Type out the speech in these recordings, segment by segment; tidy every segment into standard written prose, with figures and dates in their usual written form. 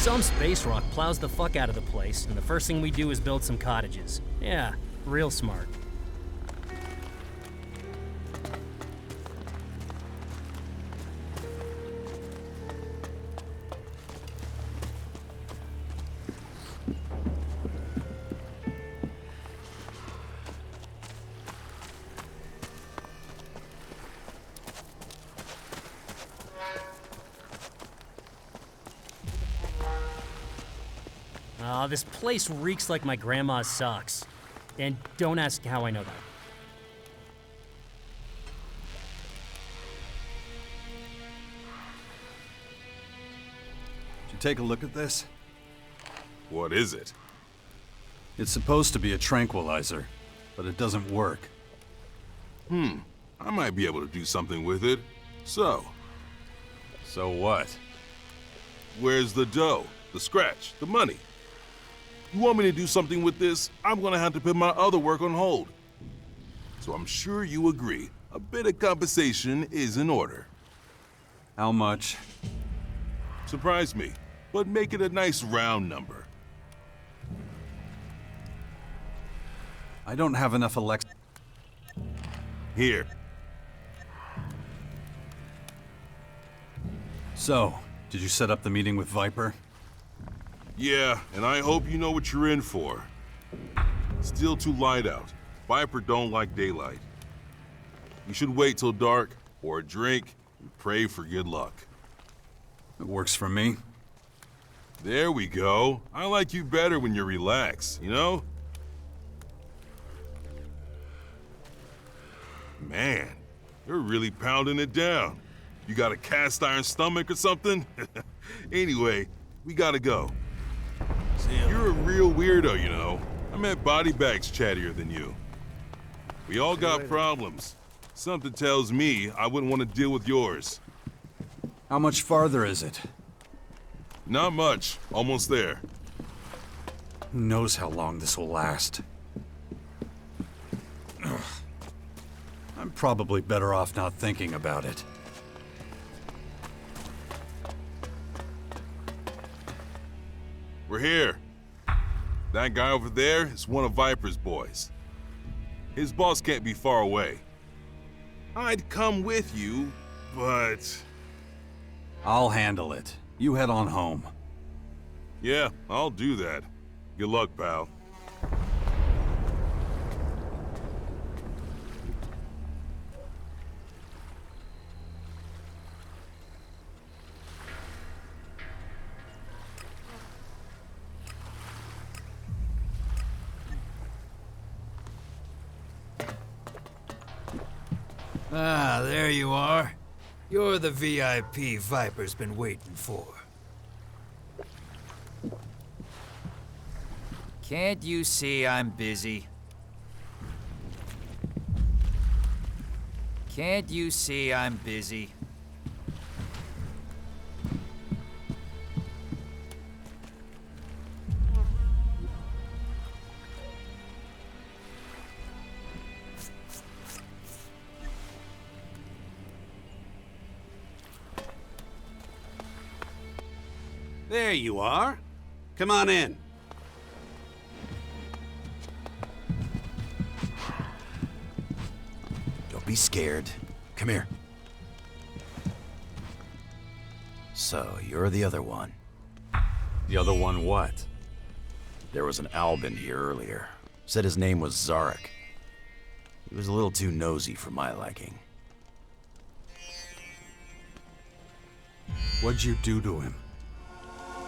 Some space rock plows the fuck out of the place, and the first thing we do is build some cottages. Yeah, real smart. This place reeks like my grandma's socks. And don't ask how I know that. Did you take a look at this? What is it? It's supposed to be a tranquilizer, but it doesn't work. I might be able to do something with it. So what? where's the dough? The scratch? The money? You want me to do something with this? I'm gonna have to put my other work on hold. So I'm sure you agree, a bit of compensation is in order. How much? Surprise me, but make it a nice round number. I don't have enough ELEX. Here. So, did you set up the meeting with Viper? Yeah, and I hope you know what you're in for. Still too light out. Viper don't like daylight. You should wait till dark, pour a drink, and pray for good luck. It works for me. There we go. I like you better when you're relaxed, you know? Man, you're really pounding it down. You got a cast iron stomach or something? Anyway, we gotta go. You're a real weirdo, you know. I met body bags chattier than you. We all got problems. Something tells me I wouldn't want to deal with yours. How much farther is it? Not much. Almost there. Who knows how long this will last? Ugh. I'm probably better off not thinking about it. We're here. That guy over there is one of Viper's boys. His boss can't be far away. I'd come with you, but... I'll handle it. You head on home. Yeah, I'll do that. Good luck, pal. Ah, there you are. You're the VIP Viper's been waiting for. Can't you see I'm busy? Can't you see I'm busy? There you are. Come on in. Don't be scared. Come here. So, you're the other one. The other one what? There was an Alb in here earlier. Said his name was Zarek. He was a little too nosy for my liking. What'd you do to him?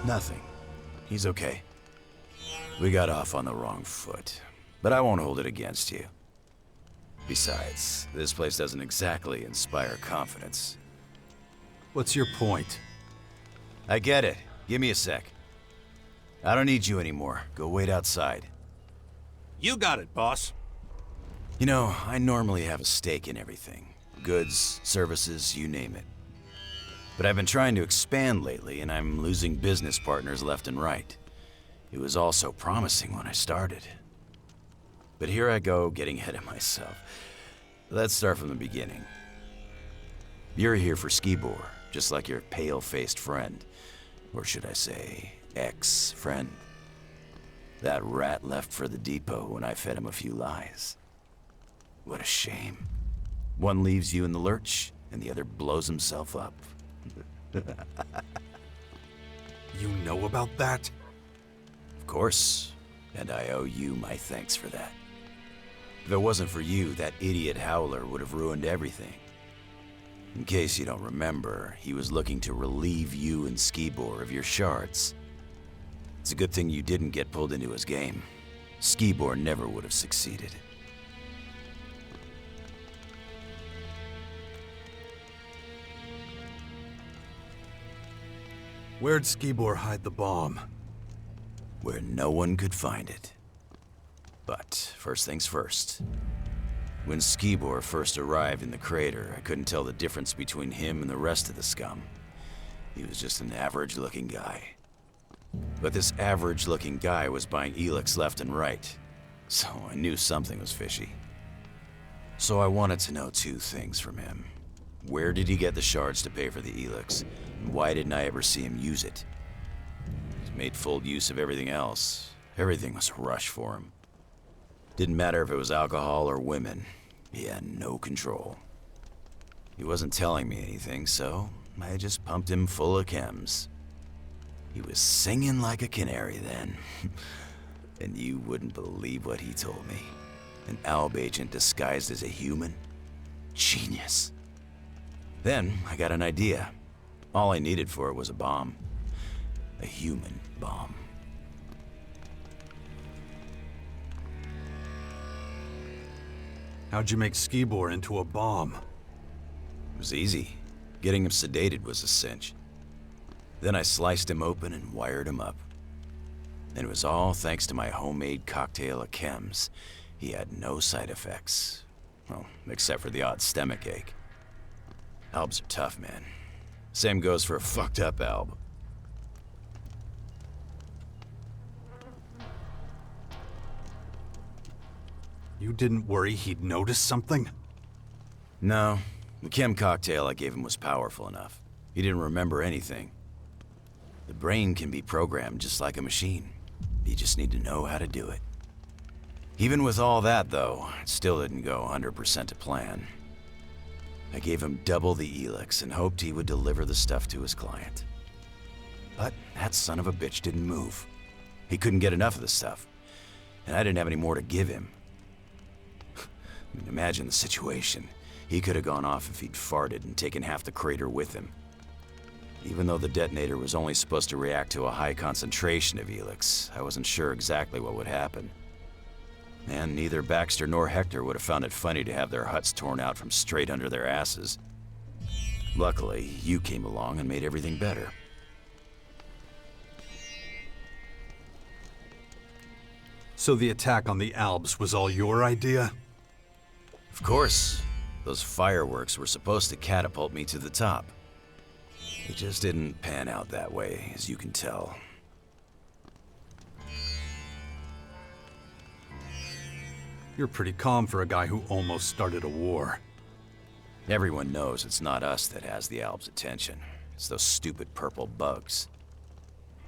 Nothing. He's okay. We got off on the wrong foot, but I won't hold it against you. Besides, this place doesn't exactly inspire confidence. What's your point? I get it. Give me a sec. I don't need you anymore. Go wait outside. You got it, boss. You know, I normally have a stake in everything. Goods, services, you name it. But I've been trying to expand lately, and I'm losing business partners left and right. It was all so promising when I started. But here I go, getting ahead of myself. Let's start from the beginning. You're here for Skibor, just like your pale-faced friend. Or should I say, ex-friend. That rat left for the depot when I fed him a few lies. What a shame. One leaves you in the lurch, and the other blows himself up. You know about that? Of course, and I owe you my thanks for that. If it wasn't for you, that idiot Howler would have ruined everything. In case you don't remember, he was looking to relieve you and Skibor of your shards. It's a good thing you didn't get pulled into his game. Skibor never would have succeeded. Where'd Skibor hide the bomb? Where no one could find it. But first things first. When Skibor first arrived in the crater, I couldn't tell the difference between him and the rest of the scum. He was just an average-looking guy. But this average-looking guy was buying ELEX left and right, so I knew something was fishy. So I wanted to know two things from him. Where did he get the shards to pay for the ELEX, and why didn't I ever see him use it? He's made full use of everything else. Everything was a rush for him. Didn't matter if it was alcohol or women. He had no control. He wasn't telling me anything, so I just pumped him full of chems. He was singing like a canary then. And you wouldn't believe what he told me. An Alb Agent disguised as a human? Genius. Then I got an idea. All I needed for it was a bomb. A human bomb. How'd you make Skibor into a bomb? It was easy. Getting him sedated was a cinch. Then I sliced him open and wired him up. And it was all thanks to my homemade cocktail of chems. He had no side effects. Well, except for the odd stomach ache. Albs are tough, man. Same goes for a fucked up Alb. You didn't worry he'd notice something? No, the chem cocktail I gave him was powerful enough. He didn't remember anything. The brain can be programmed just like a machine. You just need to know how to do it. Even with all that, though, it still didn't go 100% to plan. I gave him double the ELEX and hoped he would deliver the stuff to his client. But that son of a bitch didn't move. He couldn't get enough of the stuff, and I didn't have any more to give him. I mean, imagine the situation. He could have gone off if he'd farted and taken half the crater with him. Even though the detonator was only supposed to react to a high concentration of ELEX, I wasn't sure exactly what would happen. And neither Baxter nor Hector would have found it funny to have their huts torn out from straight under their asses. Luckily, you came along and made everything better. So the attack on the Albs was all your idea? Of course. Those fireworks were supposed to catapult me to the top. It just didn't pan out that way, as you can tell. You're pretty calm for a guy who almost started a war. Everyone knows it's not us that has the Alb's attention. It's those stupid purple bugs.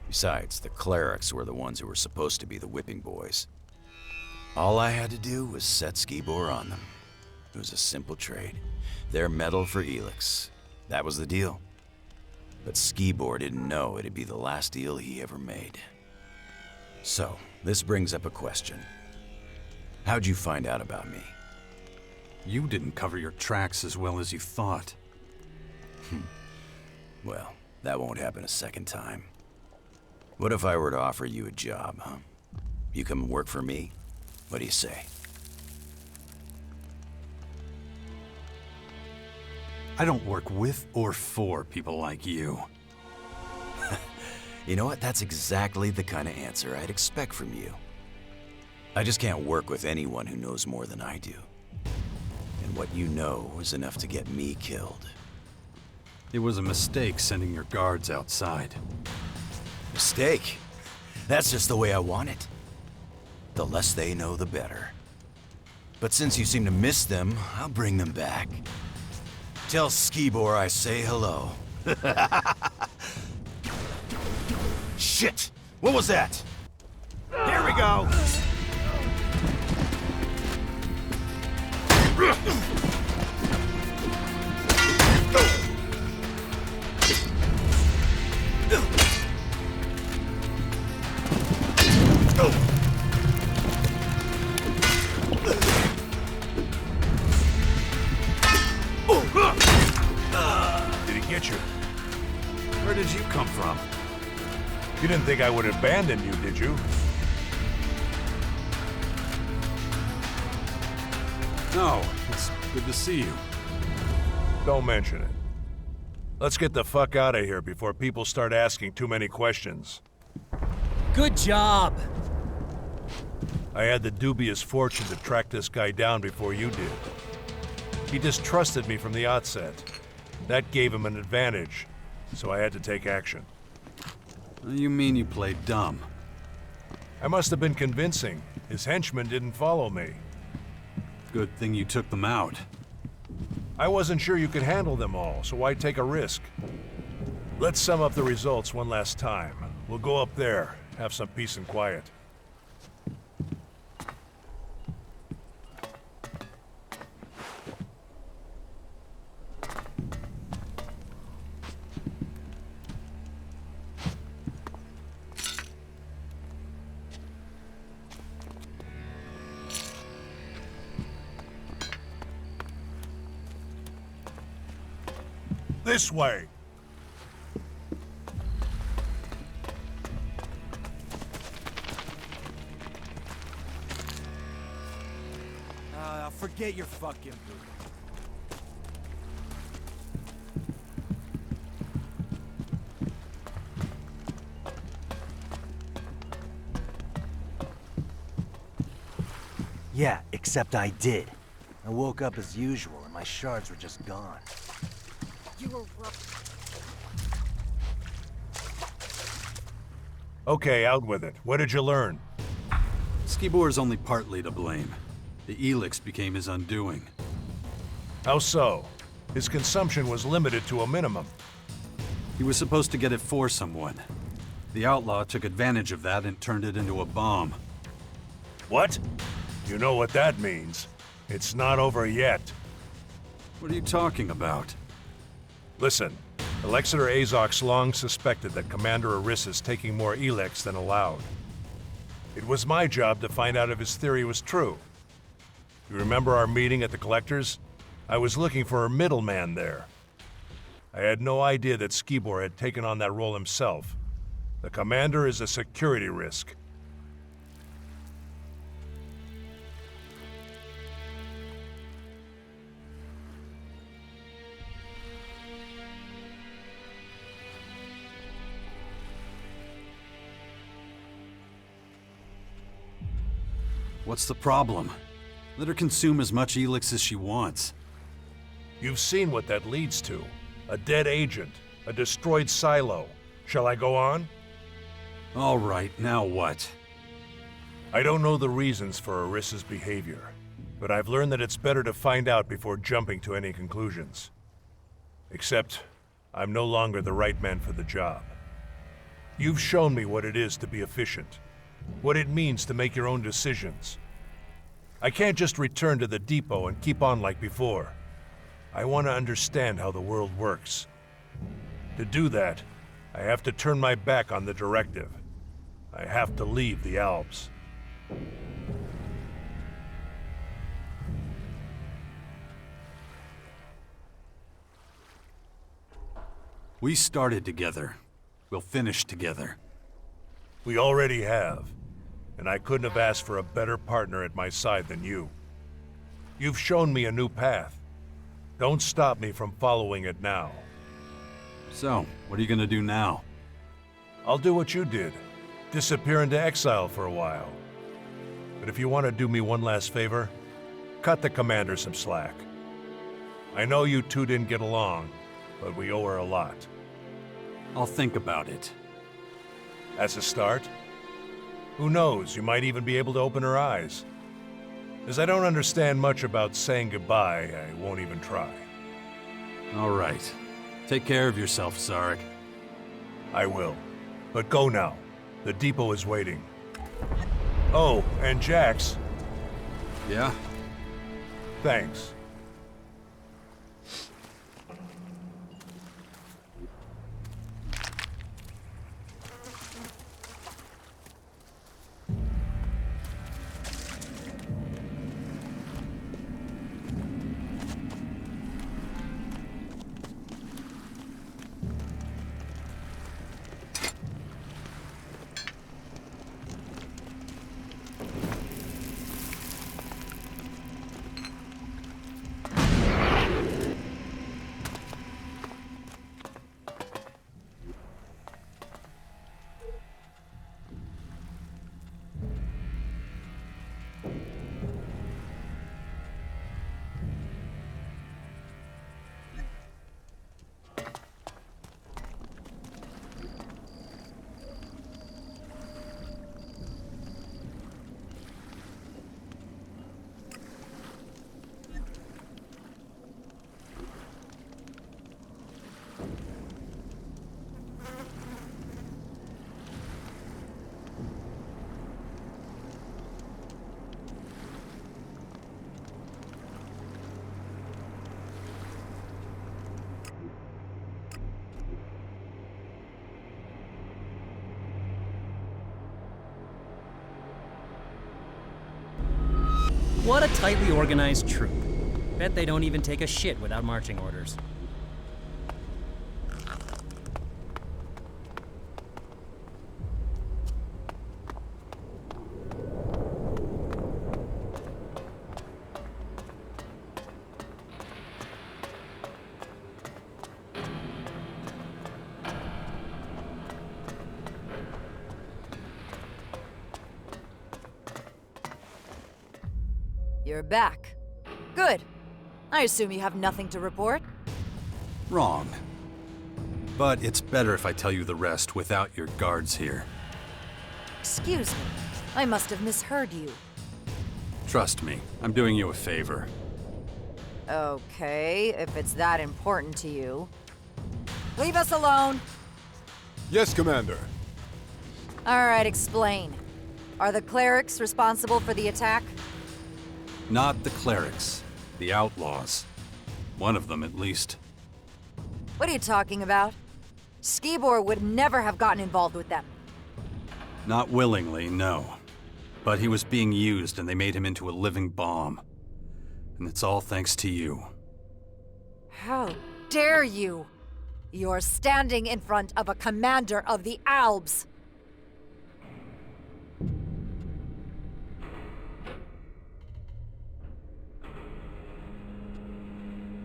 Besides, the clerics were the ones who were supposed to be the whipping boys. All I had to do was set Skibor on them. It was a simple trade. Their metal for ELEX. That was the deal. But Skibor didn't know it'd be the last deal he ever made. So, this brings up a question. How'd you find out about me? You didn't cover your tracks as well as you thought. Well, that won't happen a second time. What if I were to offer you a job, huh? You come work for me? What do you say? I don't work with or for people like you. You know what? That's exactly the kind of answer I'd expect from you. I just can't work with anyone who knows more than I do. And what you know is enough to get me killed. It was a mistake sending your guards outside. Mistake? That's just the way I want it. The less they know, the better. But since you seem to miss them, I'll bring them back. Tell Skibor I say hello. Shit! What was that? Here we go! Did he get you? Where did you come from? You didn't think I would abandon you, did you? No, it's good to see you. Don't mention it. Let's get the fuck out of here before people start asking too many questions. Good job! I had the dubious fortune to track this guy down before you did. He distrusted me from the outset. That gave him an advantage, so I had to take action. You mean you played dumb? I must have been convincing. His henchmen didn't follow me. Good thing you took them out. I wasn't sure you could handle them all, so why take a risk? Let's sum up the results one last time. We'll go up there, have some peace and quiet. This way. Forget your fucking boot. Yeah, except I did. I woke up as usual and my shards were just gone. You were wrong. Okay, out with it. What did you learn? Skibor's only partly to blame. The ELEX became his undoing. How so? His consumption was limited to a minimum. He was supposed to get it for someone. The outlaw took advantage of that and turned it into a bomb. What? You know what that means. It's not over yet. What are you talking about? Listen, Alexander Azok's long suspected that Commander Aris is taking more ELEX than allowed. It was my job to find out if his theory was true. You remember our meeting at the Collector's? I was looking for a middleman there. I had no idea that Skibor had taken on that role himself. The Commander is a security risk. What's the problem? Let her consume as much ELEX as she wants. You've seen what that leads to. A dead agent, a destroyed silo. Shall I go on? All right, now what? I don't know the reasons for Aris's behavior, but I've learned that it's better to find out before jumping to any conclusions. Except, I'm no longer the right man for the job. You've shown me what it is to be efficient, what it means to make your own decisions. I can't just return to the depot and keep on like before. I want to understand how the world works. To do that, I have to turn my back on the directive. I have to leave the Albs. We started together. We'll finish together. We already have, and I couldn't have asked for a better partner at my side than you. You've shown me a new path. Don't stop me from following it now. So, what are you gonna do now? I'll do what you did. Disappear into exile for a while. But if you want to do me one last favor, cut the commander some slack. I know you two didn't get along, but we owe her a lot. I'll think about it. As a start? Who knows, you might even be able to open her eyes. As I don't understand much about saying goodbye, I won't even try. All right. Take care of yourself, Sarek. I will. But go now. The depot is waiting. Oh, and Jax, Yeah? thanks. What a tightly organized troop. Bet they don't even take a shit without marching orders. You're back. Good. I assume you have nothing to report? Wrong. But it's better if I tell you the rest without your guards here. Excuse me. I must have misheard you. Trust me, I'm doing you a favor. Okay, if it's that important to you. Leave us alone! Yes, Commander. Alright, explain. Are the clerics responsible for the attack? Not the clerics, the outlaws. One of them, at least. What are you talking about? Skibor would never have gotten involved with them. Not willingly, no. But he was being used and they made him into a living bomb. And it's all thanks to you. How dare you! You're standing in front of a commander of the Albs!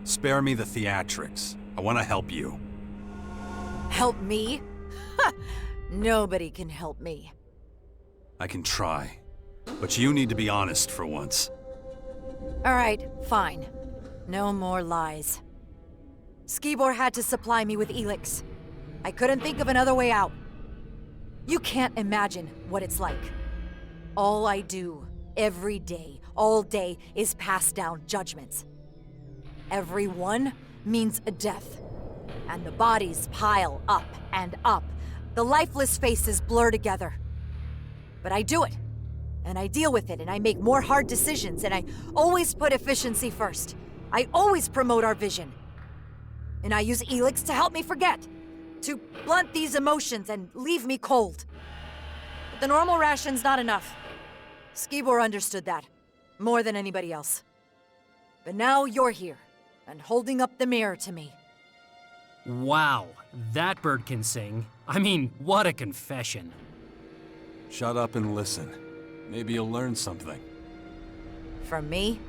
Spare me the theatrics. I want to help you. Help me? Ha! Nobody can help me. I can try. But you need to be honest for once. Alright, fine. No more lies. Skibor had to supply me with ELEX. I couldn't think of another way out. You can't imagine what it's like. All I do, every day, all day, is pass down judgments. Every one means a death. And the bodies pile up and up. The lifeless faces blur together. But I do it. And I deal with it, and I make more hard decisions, and I always put efficiency first. I always promote our vision. And I use ELEX to help me forget. To blunt these emotions and leave me cold. But the normal ration's not enough. Skibor understood that. More than anybody else. But now you're here. And holding up the mirror to me. Wow, that bird can sing. I mean, what a confession. Shut up and listen. Maybe you'll learn something. From me?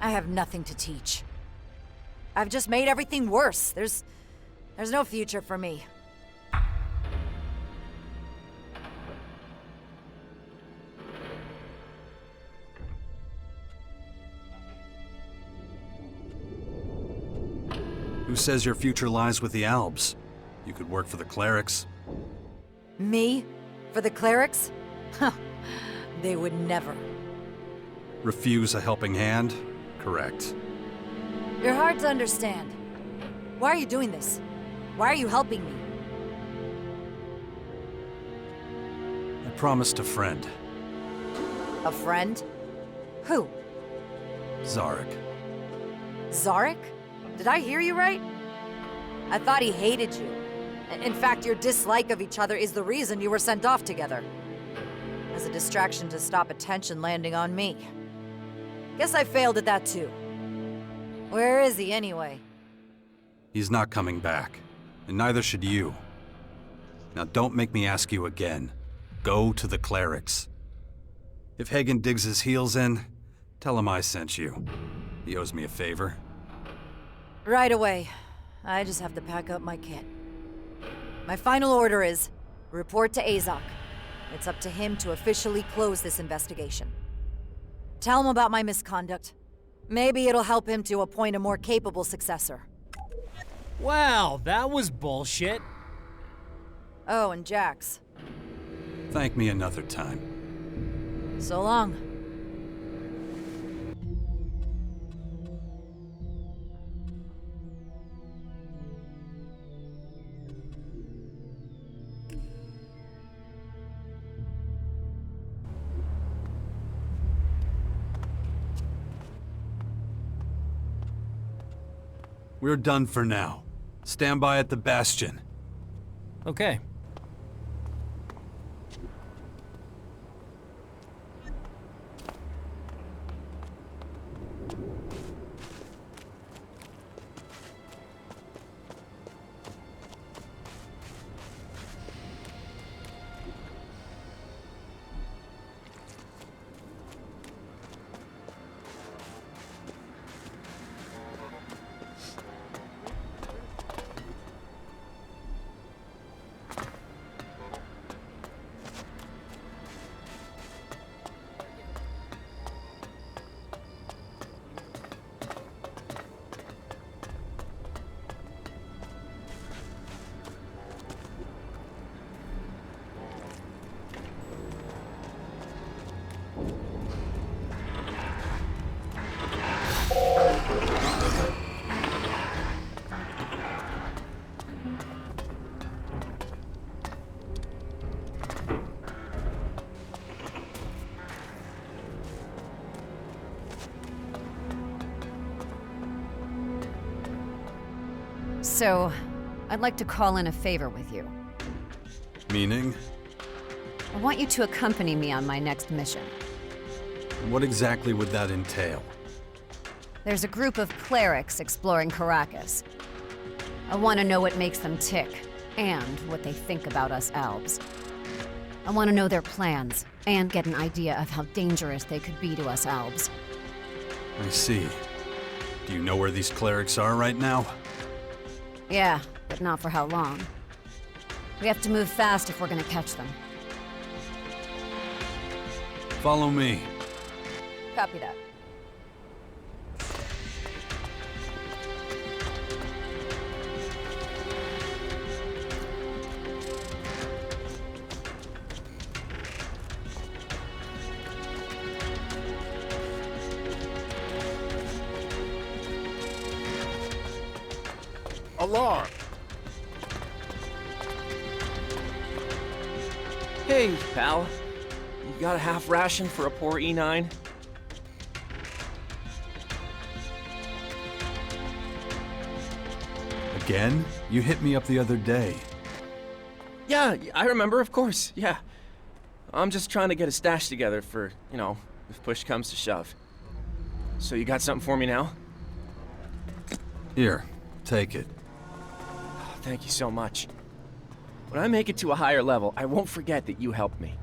I have nothing to teach. I've just made everything worse. There's no future for me. Who says your future lies with the Albs? You could work for the clerics. Me? For the clerics? Huh. They would never. Refuse a helping hand? Correct. You're hard to understand. Why are you doing this? Why are you helping me? promised a friend, A friend? Who? Zarek. Zarek? Did I hear you right? I thought he hated you. In fact, your dislike of each other is the reason you were sent off together. As a distraction to stop attention landing on me. Guess I failed at that too. Where is he anyway? He's not coming back, and neither should you. Now don't make me ask you again. Go to the clerics. If Hagen digs his heels in, tell him I sent you. He owes me a favor. Right away. I just have to pack up my kit. My final order is, report to Azok. It's up to him to officially close this investigation. Tell him about my misconduct. Maybe it'll help him to appoint a more capable successor. Wow, that was bullshit. Oh, and Jax. Thank me another time. So long. We're done for now. Stand by at the Bastion. Okay. So, I'd like to call in a favor with you. Meaning? I want you to accompany me on my next mission. What exactly would that entail? There's a group of clerics exploring Caracas. I want to know what makes them tick, and what they think about us Albs. I want to know their plans, and get an idea of how dangerous they could be to us Albs. I see. Do you know where these clerics are right now? Yeah, but not for how long. We have to move fast if we're gonna catch them. Follow me. Copy that. Alarm! Hey, pal. You got a half ration for a poor E9? Again? You hit me up the other day. Yeah, I remember, of course, yeah. I'm just trying to get a stash together for, you know, if push comes to shove. So you got something for me now? Here, take it. Thank you so much. When I make it to a higher level, I won't forget that you helped me.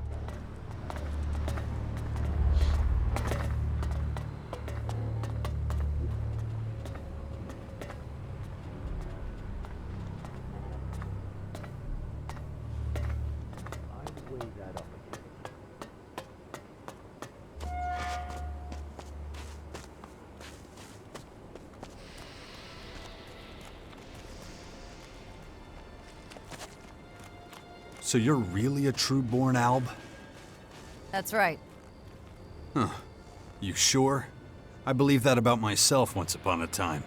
So you're really a true-born Alb? That's right. Huh. You sure? I believed that about myself once upon a time.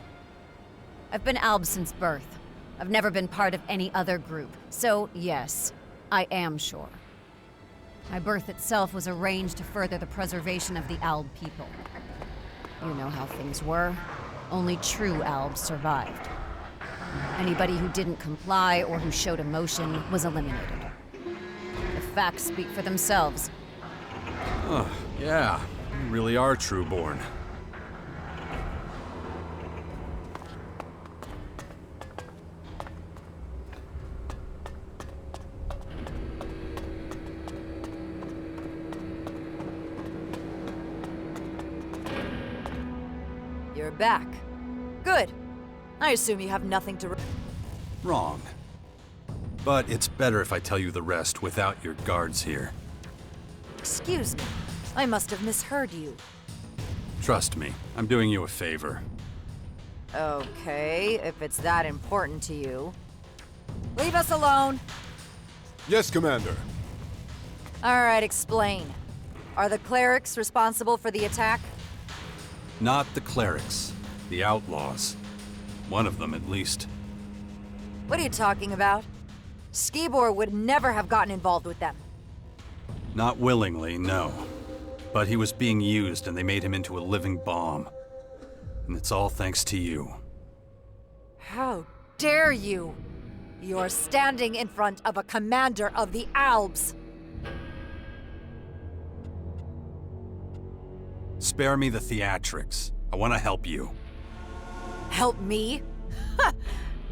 I've been Alb since birth. I've never been part of any other group. So, yes, I am sure. My birth itself was arranged to further the preservation of the Alb people. You know how things were. Only true Albs survived. Anybody who didn't comply or who showed emotion was eliminated. The facts speak for themselves. Oh, yeah. You really are trueborn. You're back. Good. I assume you have nothing to... Wrong. But it's better if I tell you the rest without your guards here. Excuse me. I must have misheard you. Trust me, I'm doing you a favor. Okay, if it's that important to you. Leave us alone! Yes, Commander. Alright, explain. Are the clerics responsible for the attack? Not the clerics. The outlaws. One of them, at least. What are you talking about? Skibor would never have gotten involved with them. Not willingly, no. But he was being used and they made him into a living bomb. And it's all thanks to you. How dare you! You're standing in front of a commander of the Albs! Spare me the theatrics. I want to help you. Help me? Ha!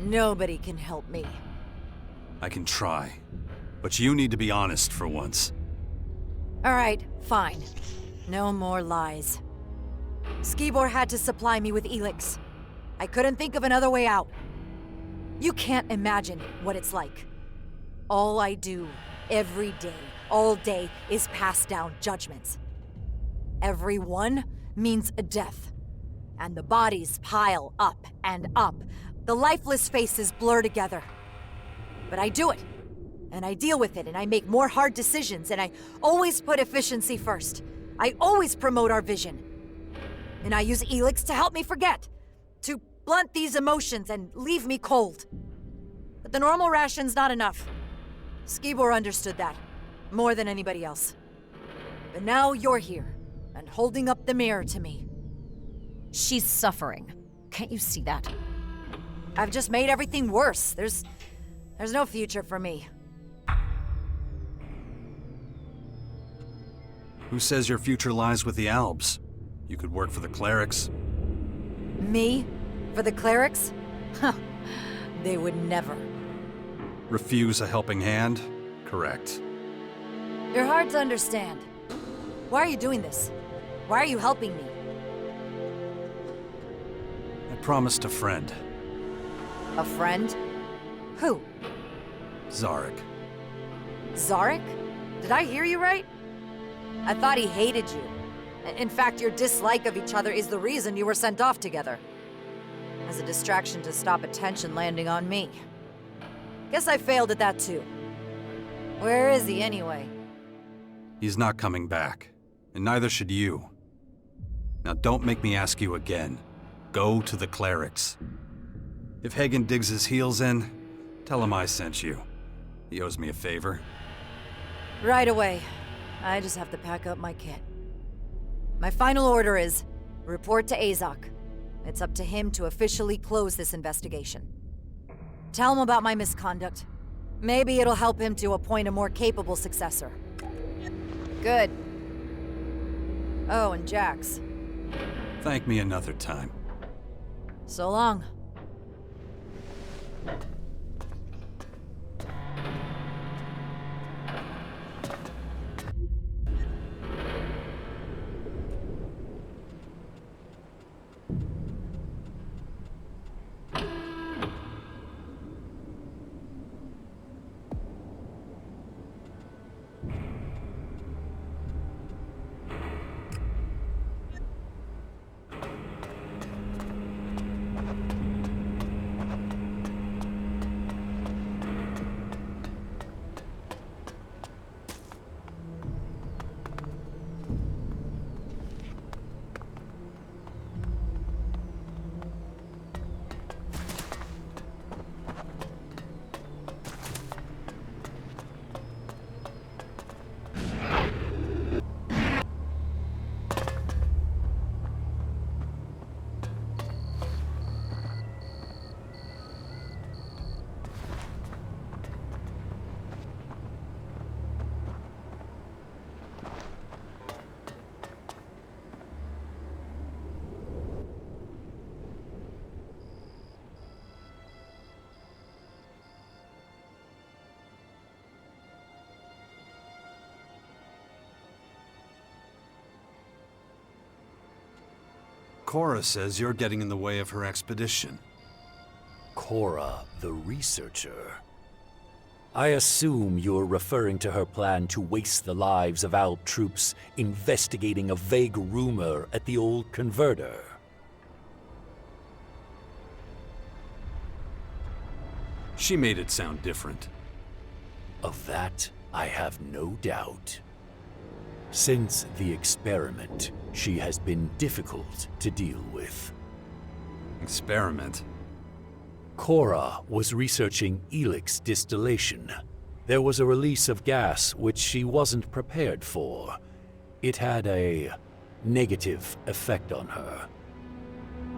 Nobody can help me. I can try. But you need to be honest for once. Alright, fine. No more lies. Skibor had to supply me with ELEX. I couldn't think of another way out. You can't imagine what it's like. All I do, every day, all day, is pass down judgments. Every one means a death. And the bodies pile up and up. The lifeless faces blur together. But I do it. And I deal with it, and I make more hard decisions, and I always put efficiency first. I always promote our vision. And I use ELEX to help me forget. To blunt these emotions and leave me cold. But the normal ration's not enough. Skibor understood that. More than anybody else. But now you're here, and holding up the mirror to me. She's suffering. Can't you see that? I've just made everything worse. There's no future for me. Who says your future lies with the Albs? You could work for the clerics. Me? For the clerics? Huh. They would never. Refuse a helping hand? Correct. You're hard to understand. Why are you doing this? Why are you helping me? I promised a friend. A friend? Who? Zarek. Zarek? Did I hear you right? I thought he hated you. In fact, your dislike of each other is the reason you were sent off together. As a distraction to stop attention landing on me. Guess I failed at that too. Where is he anyway? He's not coming back. And neither should you. Now don't make me ask you again. Go to the clerics. If Hagen digs his heels in, tell him I sent you. He owes me a favor. Right away. I just have to pack up my kit. My final order is, report to Azok. It's up to him to officially close this investigation. Tell him about my misconduct. Maybe it'll help him to appoint a more capable successor. Good. Oh, and Jax. Thank me another time. So long. Cora says you're getting in the way of her expedition. Cora, the researcher. I assume you're referring to her plan to waste the lives of Alb troops investigating a vague rumor at the old converter. She made it sound different. Of that, I have no doubt. Since the experiment, she has been difficult to deal with. Experiment? Cora was researching ELEX distillation. There was a release of gas which she wasn't prepared for. It had a negative effect on her.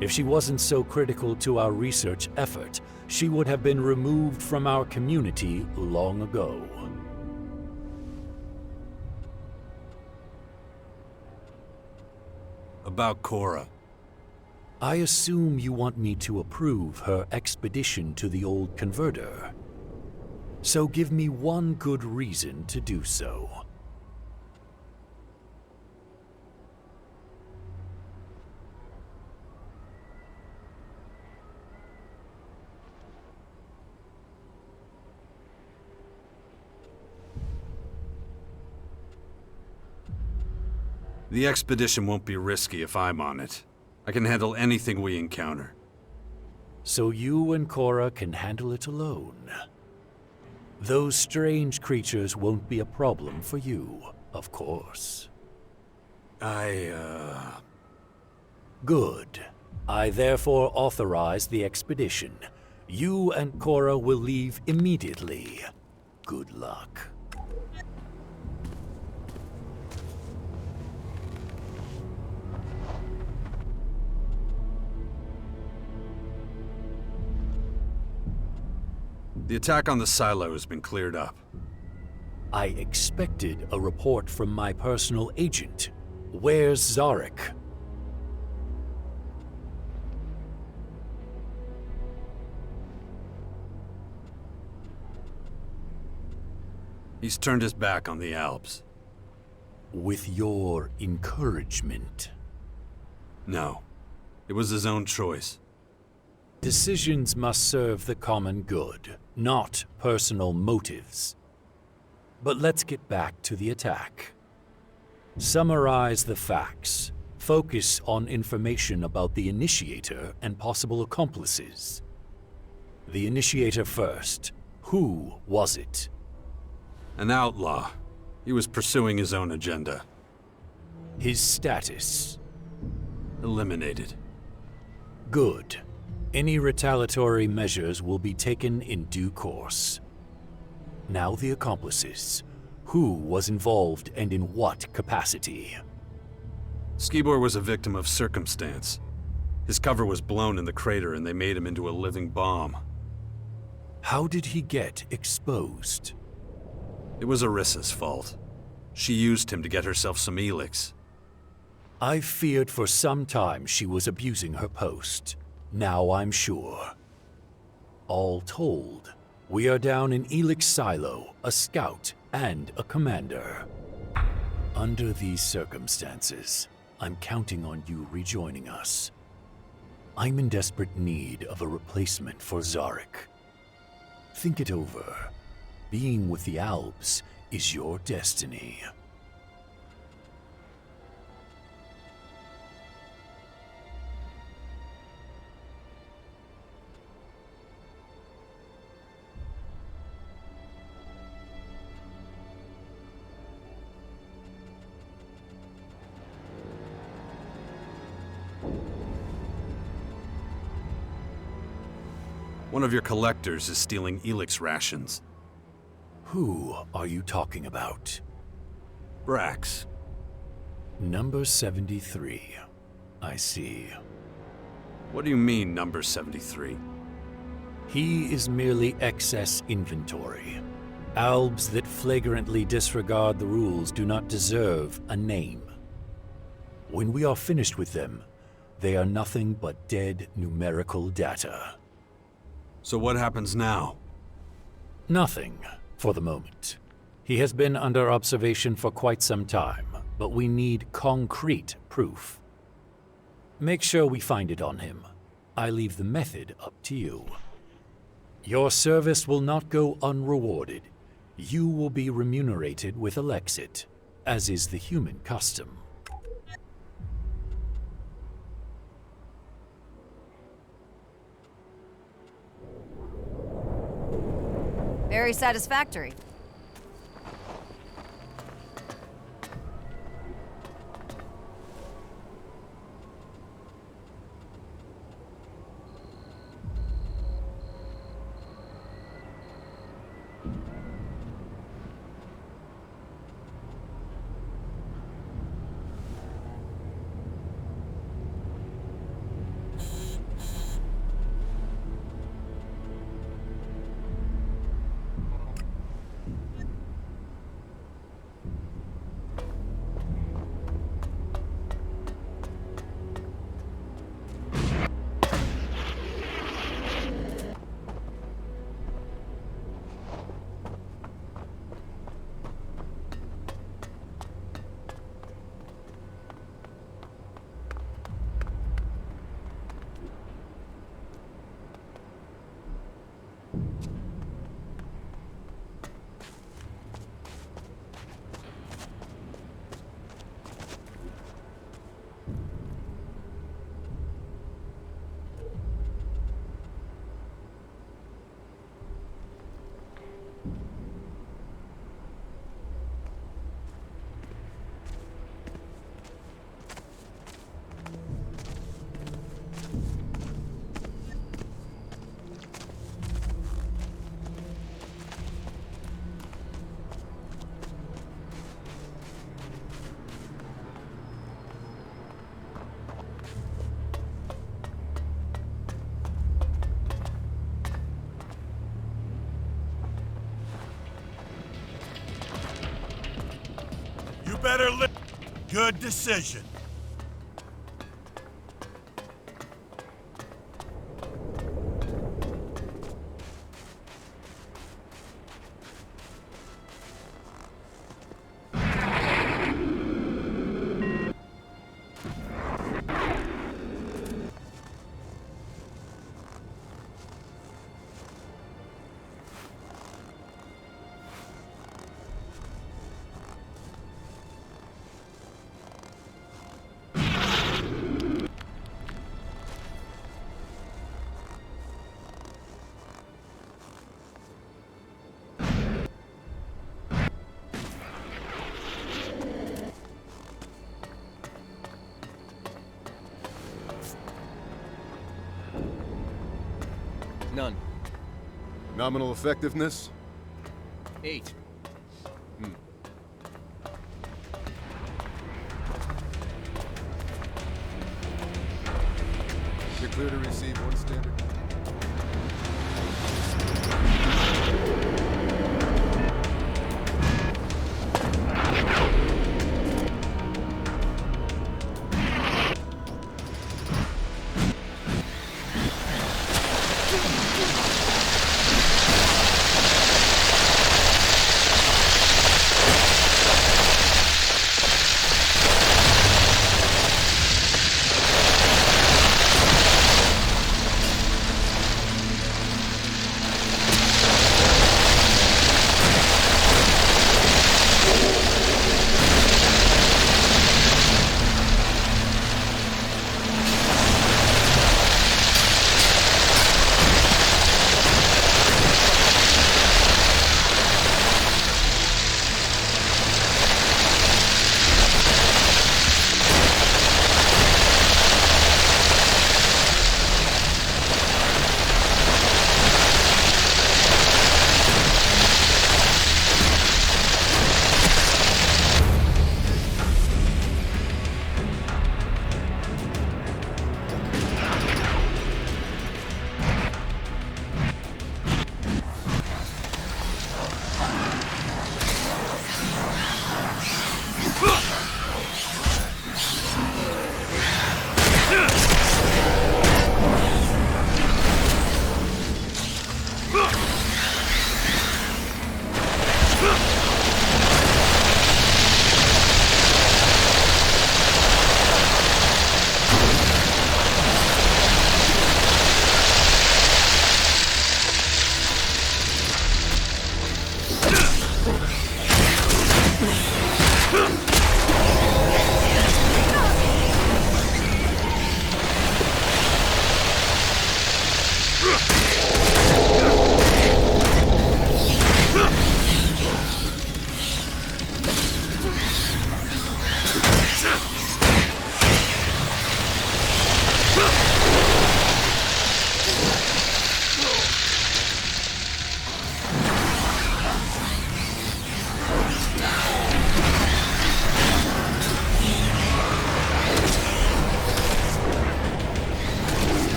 If she wasn't so critical to our research effort, she would have been removed from our community long ago. About Cora. I assume you want me to approve her expedition to the old converter. So give me one good reason to do so. The expedition won't be risky if I'm on it. I can handle anything we encounter. So you and Cora can handle it alone. Those strange creatures won't be a problem for you, of course. Good. I therefore authorize the expedition. You and Cora will leave immediately. Good luck. The attack on the silo has been cleared up. I expected a report from my personal agent. Where's Zarek? He's turned his back on the Albs. With your encouragement? No. It was his own choice. Decisions must serve the common good, not personal motives. But let's get back to the attack. Summarize the facts. Focus on information about the initiator and possible accomplices. The initiator first. Who was it? An outlaw. He was pursuing his own agenda. His status? Eliminated. Good. Any retaliatory measures will be taken in due course. Now the accomplices. Who was involved and in what capacity? Skibor was a victim of circumstance. His cover was blown in the crater and they made him into a living bomb. How did he get exposed? It was Arissa's fault. She used him to get herself some ELEX. I feared for some time she was abusing her post. Now I'm sure. All told, we are down an ELEX silo, a scout, and a commander. Under these circumstances, I'm counting on you rejoining us. I'm in desperate need of a replacement for Zarek. Think it over. Being with the Albs is your destiny. One of your collectors is stealing ELEX rations. Who are you talking about? Brax. Number 73. I see. What do you mean, number 73? He is merely excess inventory. Albs that flagrantly disregard the rules do not deserve a name. When we are finished with them, they are nothing but dead numerical data. So what happens now? Nothing, for the moment. He has been under observation for quite some time, but we need concrete proof. Make sure we find it on him. I leave the method up to you. Your service will not go unrewarded. You will be remunerated with Alexit, as is the human custom. Very satisfactory. Better Good decision. None. Nominal effectiveness? 8. You're clear to receive one standard.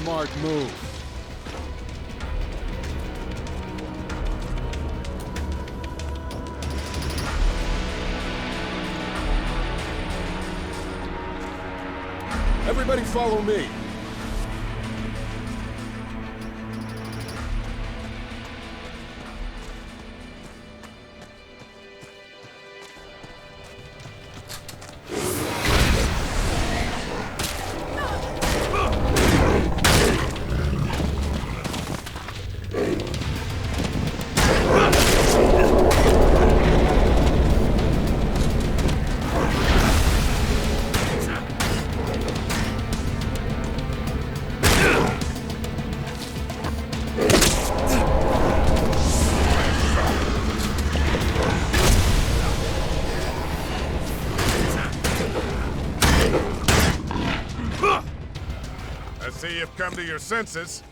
Smart move. Everybody follow me. I see you've come to your senses.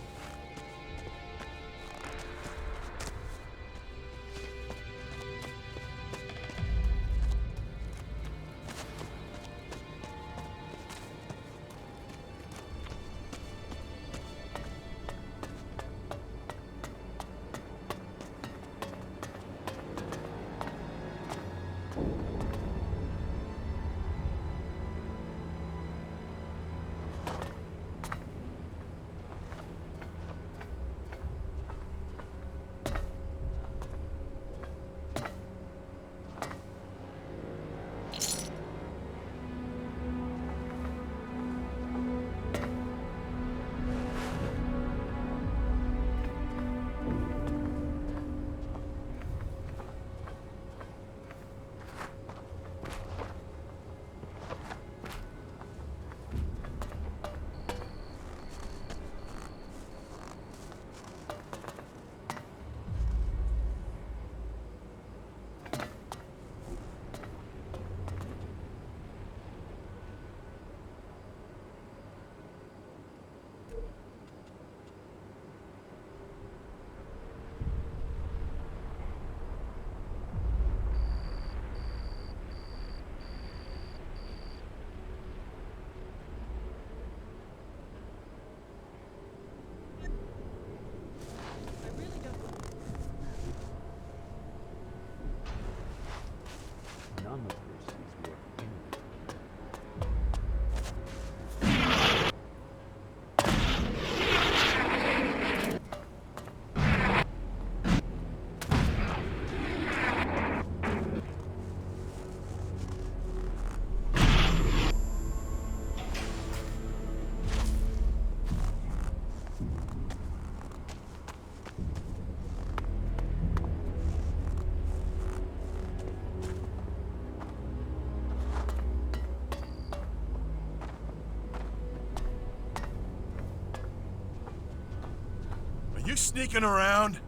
You sneaking around?